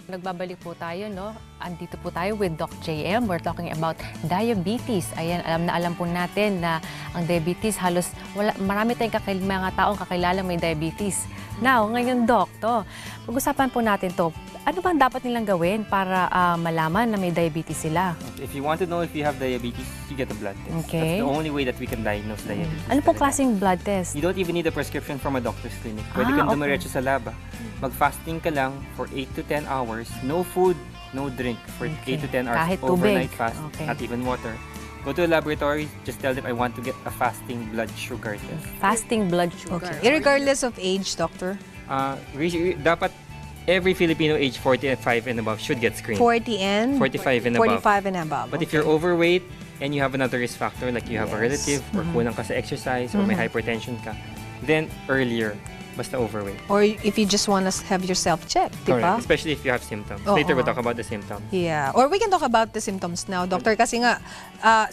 Nagbabalik po tayo, no? Andito po tayo with Doc JM. We're talking about diabetes. Ayan, alam po natin na ang diabetes halos marami tayong mga taong kakilala may diabetes. Now, ngayon, Doc, pag-usapan po natin to. Ano bang dapat nilang gawin para malaman na may diabetes sila? If you want to know if you have diabetes, you get a blood test. Okay. That's the only way that we can diagnose diabetes. Ano pong klaseng blood test? You don't even need a prescription from a doctor's clinic. Pwede kang dumiretso sa lab. Mag-fasting ka lang for 8 to 10 hours. No food, no drink for 8 to 10 hours. Kahit overnight tubig. fast, not even water. Go to a laboratory, just tell them I want to get a fasting blood sugar test. Fasting blood sugar. Okay. Irregardless of age, doctor? Dapat every Filipino age 45 and above should get screened. 40 and? 45 and above. 45 and above. But if you're overweight and you have another risk factor, like you have a relative or kulang ka sa exercise or may hypertension ka, then earlier, basta overweight. Or if you just want to have yourself checked, di ba? Correct. Especially if you have symptoms. Oo. Later, we'll talk about the symptoms. Yeah. Or we can talk about the symptoms now, doctor. Kasi nga,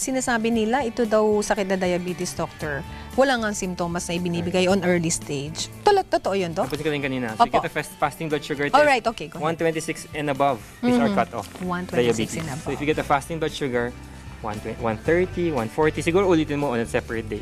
sinasabi nila, ito daw sakit na diabetes, doctor. Wala nga simptomas na ibinibigay on early stage. Totoo yun, doc? Tapos ko din kanina. So, you Opo. get a fasting blood sugar test. Alright, okay. Go ahead. 126 and above is our cutoff. 126 diabetes. and above. So, if you get a fasting blood sugar, 130, 140, siguro ulitin mo on a separate day.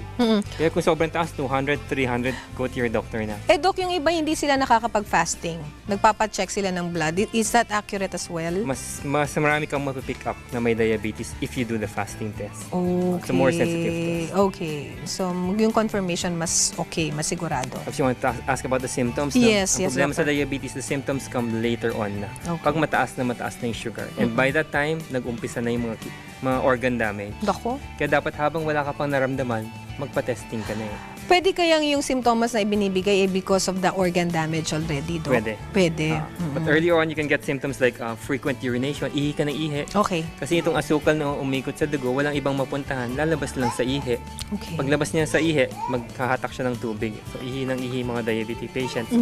Kaya kung sobrang taas, 200, 300, go to your doctor na. Eh, doc, yung iba hindi sila nakakapag-fasting. Nagpapacheck sila ng blood. Is that accurate as well? Mas marami kang mapipick up na may diabetes if you do the fasting test. Okay. It's a more sensitive test. Okay. So, yung confirmation mas okay, mas sigurado. If you want to ask about the symptoms, Yes, ang yes, problema sa doctor. diabetes, the symptoms come later on na. Okay. Pag mataas na yung sugar. And by that time, nag-umpisa na yung mga organ damage. Dako? Kaya dapat habang wala ka pang naramdaman, magpa-testing ka na eh. Pwede kayang yung symptoms na ibinibigay because of the organ damage already, doc? Pwede. Pwede. But earlier on, you can get symptoms like frequent urination, ihi ka ng ihi. Okay. Kasi itong asukal na umikot sa dugo, walang ibang mapuntahan, lalabas lang sa ihi. Okay. Paglabas niya sa ihi, maghahatak siya ng tubig. So, ihi ng ihi mga diabetic patients.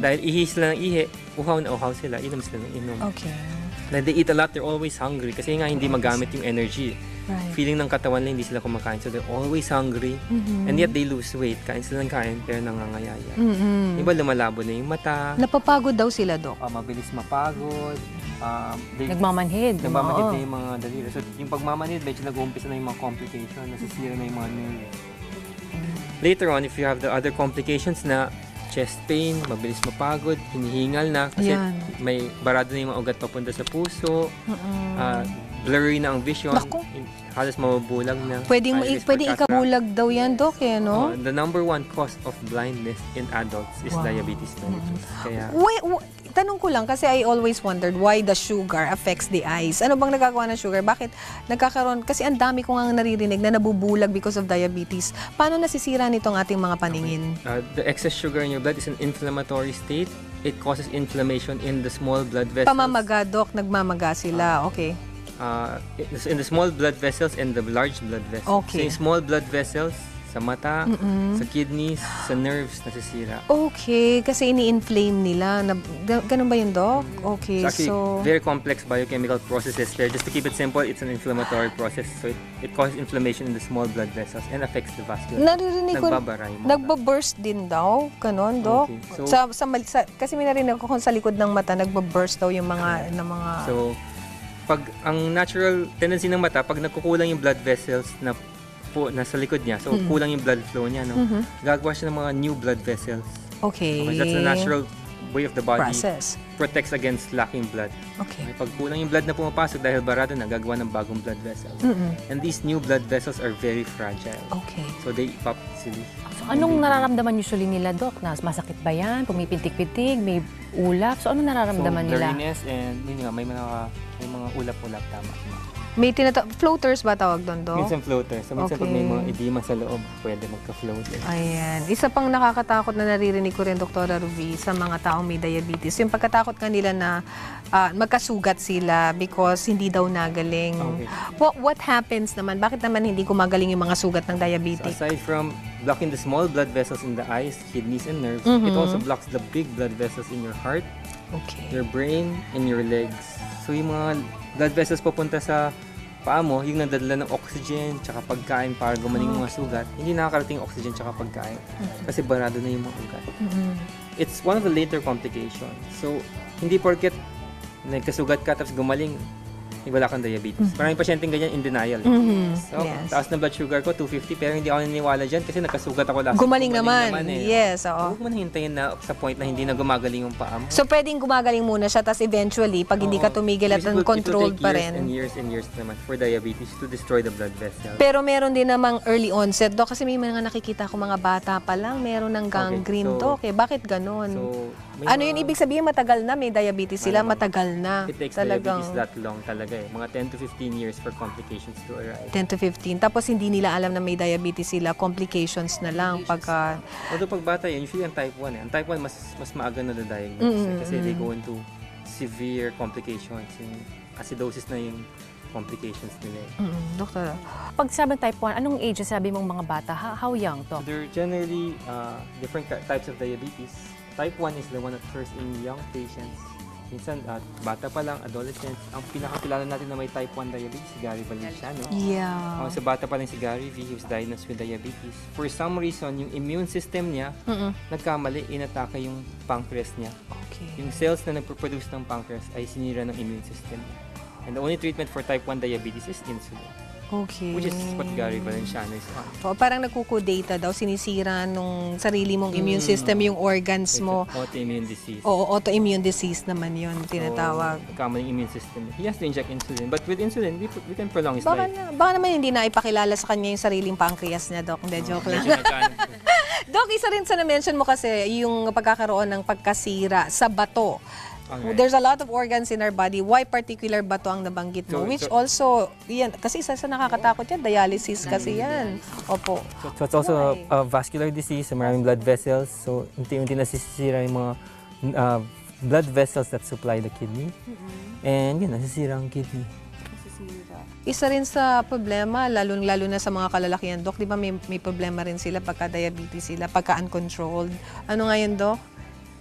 Dahil ihi sila ng ihi, uhaw na uhaw sila, inom sila ng inom. Okay. Then they eat a lot, they're always hungry kasi nga hindi magamit yung energy. Right. Feeling ng katawan lang, hindi sila kumakain. So they're always hungry. And yet they lose weight. Kain sila ng kain, pero nangangayaya. Iba lumalabo na yung mata. Napapagod daw sila, doc? Mabilis mapagod. Nagmamanhid. Nagmamanhid Oo. na yung mga daliri. So yung pagmamanhid, medyo nag-uumpisa na yung mga complication. Nasisira na yung mga nerve. Later on, if you have the other complications na chest pain, mabilis mapagod, hinihingal na kasi Yan. may barado na yung mga ugat papunta sa puso, blurry na ang vision, Naku. halos mabubulag na. Pwede high risk for cataract. ikabulag daw yan, doc, no? The number one cause of blindness in adults is diabetes mellitus. Kaya Wait, tanong ko lang kasi I always wondered why the sugar affects the eyes. Ano bang nagagawa ng sugar? Bakit nagkakaroon? Kasi ang dami ko nga naririnig na nabubulag because of diabetes. Paano nasisira nitong ating mga paningin? the excess sugar in your blood is an inflammatory state. It causes inflammation in the small blood vessels. Pamamaga, doc. Nagmamaga sila. Okay. In the small blood vessels and the large blood vessels. Okay. So yung small blood vessels, sa mata, sa kidneys, sa nerves, nasisira. Okay. Kasi ini-inflame nila. Ganun ba yun, doc? Okay. It's actually So, very complex biochemical processes there. Just to keep it simple, it's an inflammatory process. So it causes inflammation in the small blood vessels and affects the vascular. naririnig ko, Nagbabara yung mga nagba-burst din daw. Ganon, doc? Okay. So- Kasi may narinig ko kung sa likod ng mata, nagba-burst daw yung mga... So, pag ang natural tendency ng mata, pag nagkukulang yung blood vessels na nasa likod niya, so kulang yung blood flow niya, no? Gagawa siya ng mga new blood vessels. Okay. Okay, that's the natural way of the body. process. Protects against lacking blood. Okay. Okay, pag kulang yung blood na pumapasok dahil barado na, gagawa ng bagong blood vessels. And these new blood vessels are very fragile. Okay. So they pop easily. So, anong nararamdaman usually nila, Doc? Masakit ba yan? Pumipintik-pintik? May ulap? So, anong nararamdaman so, nila? blurriness and yun nga, may mga ulap-ulap, tama. May floaters ba tawag doon, Doc? Minsan floaters. So minsan pag may mga edema sa loob, pwede magka-float. Ayan. Isa pang nakakatakot na naririnig ko rin, Dr. Ruby, sa mga taong may diabetes. Yung pagkatakot kanila na magkasugat sila because hindi daw nagaling. Okay. What happens naman? Bakit naman hindi gumagaling yung mga sugat ng So diabetic? aside from blocking the small blood vessels in the eyes, kidneys, and nerves, it also blocks the big blood vessels in your heart, Okay. your brain, and your legs. So yung mga blood vessels papunta sa paa mo, yung nadadala ng oxygen tsaka pagkain para gumaling yung mga sugat, hindi nakakarating yung oxygen tsaka pagkain kasi barado na yung mga ugat. It's one of the later complications. So, hindi porket nagkasugat ka tapos gumaling, wala kang diabetes. Maraming pasyenteng ganyan in denial. So, Yes. taas na blood sugar ko, 250, pero hindi ako naniniwala dyan kasi nagkasugat ako last Gumaling naman. eh. Yes, oo. Huwag mo na hintayin na sa point na hindi na gumagaling yung paa mo. So, pwedeng gumagaling muna siya, tapos eventually, pag hindi ka tumigil at It will controlled take pa years rin. and years naman for diabetes to destroy the blood vessel. Pero meron din namang early onset, Dok, kasi may mga nakikita ko mga bata pa lang, meron ng gangrene, so- Dok. Bakit ganon? So, may Ano mga- yun, ibig sabihin matagal na, may diabetes sila, Malamang. matagal na. It takes Talagang diabetes that long talaga eh. Mga 10 to 15 years for complications to arrive. 10 to 15. Tapos hindi nila alam na may diabetes sila, complications na lang pagka... Although pag bata yun, usually ang type 1 eh. Ang type 1 mas maaga na na-diagnose eh. Kasi they go into severe complications. Yung acidosis na yung complications nila eh. Doktor, Pag sabi type 1, anong age sabi mong mga bata? How young to? So there are generally different types of diabetes. Type 1 is the one that occurs in young patients. Minsan, bata pa lang, adolescents. Ang pinakakilala natin na may type 1 diabetes, si Gary Valenciano. yeah. Sa bata pa lang si Gary V, he was diagnosed with diabetes. For some reason, yung immune system niya, nagkamali, inatake yung pancreas niya. Okay. Yung cells na nagpo-produce ng pancreas ay sinira ng immune system niya. And the only treatment for type 1 diabetes is insulin, Okay. which is what Gary Valenciano is on. Parang nagkukudata daw, sinisira nung sarili mong immune system, yung organs It's mo. an autoimmune disease. Oo, autoimmune disease naman yun, tinatawag. So, kamaling immune system. He has to inject insulin. But with insulin, we can prolong his Baka, life. baka naman hindi na ipakilala sa kanya yung sariling pancreas niya, Dok. Hindi, joke lang. Medyo nagkaan- Dok, isa rin sa na-mention mo kasi yung pagkakaroon ng pagkasira sa bato. Alright. There's a lot of organs in our body. Why particular bato ang nabanggit mo? So- Which so- also, yan, kasi isa sa nakakatakot yan, dialysis kasi yan. Opo. So it's also a vascular disease, maraming blood vessels. So unti-unti nasisira yung mga blood vessels that supply the kidney. And yun, nasisira ang kidney. Isa rin sa problema, lalo na sa mga kalalakihan, Dok, di ba may problema rin sila pagka diabetes sila, pagka uncontrolled. Ano nga yun, Dok?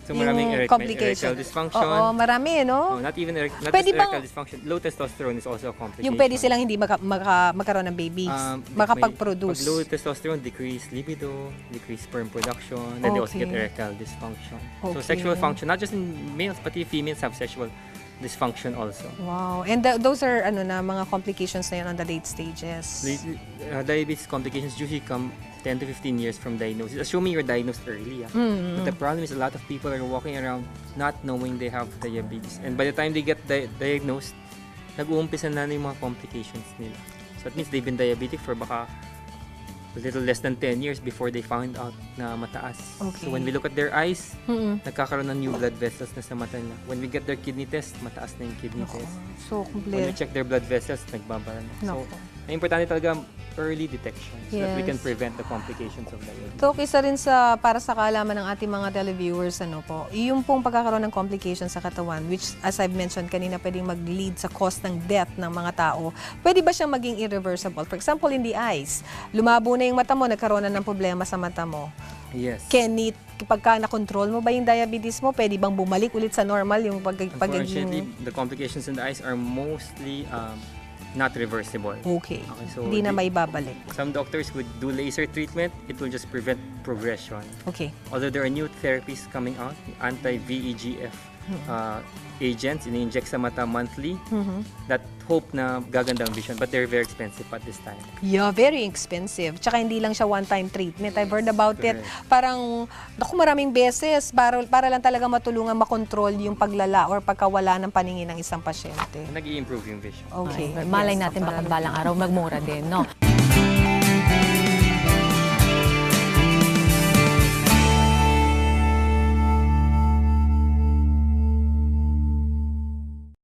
So maraming erectile dysfunction. Oo, marami, no? Not even not Pwede just bang- erectile dysfunction. Low testosterone is also a complication. Yung pwede silang hindi magkaroon ng babies, makapag-produce. Pag low testosterone, decrease libido, decrease sperm production, and they also get Okay. erectile dysfunction. Okay. So sexual function, not just in males, pati females have sexual dysfunction also. Wow. And those are mga complications na yun on the late stages. Diabetes complications usually come 10 to 15 years from diagnosis, assuming you're diagnosed early. But the problem is a lot of people are walking around not knowing they have diabetes. And by the time they get diagnosed, nag-uumpisa na yung mga complications nila. So that means they've been diabetic for baka a little less than 10 years before they found out na mataas. Okay. So when we look at their eyes, nagkakaroon ng new blood vessels na sa mata nila. When we get their kidney test, mataas na yung kidney test. So, When we complete. check their blood vessels, nagbabara na. So, Nako. ang importante talaga early detection so that we can Yes. prevent the complications of diabetes. So, isa rin para sa kaalaman ng ating mga televiewers, yung pong pagkakaroon ng complications sa katawan, which, as I've mentioned kanina, pwedeng mag-lead sa cause ng death ng mga tao. Pwede ba siyang maging irreversible? For example, in the eyes, lumabo na yung mata mo, nagkaroon na ng problema sa mata mo. Yes. Pagka na-control mo ba yung diabetes mo, pwede bang bumalik ulit sa normal yung Unfortunately, pagiging... the complications in the eyes are mostly not reversible. Okay. so Hindi na maibabalik. Some doctors would do laser treatment. It will just prevent progression. Okay. Although there are new therapies coming out, anti-VEGF agents, ini-inject sa mata monthly, that hope na gaganda ang vision, but they're very expensive at this time. Yeah, very expensive. Tsaka hindi lang siya one-time treatment. I've heard about it. Correct. Parang, maraming beses para lang talaga matulungan makontrol yung paglala or pagkawala ng paningin ng isang pasyente. Nag-i-improve yung vision. Okay. Malay Yes, natin baka para- balang araw magmura din, no?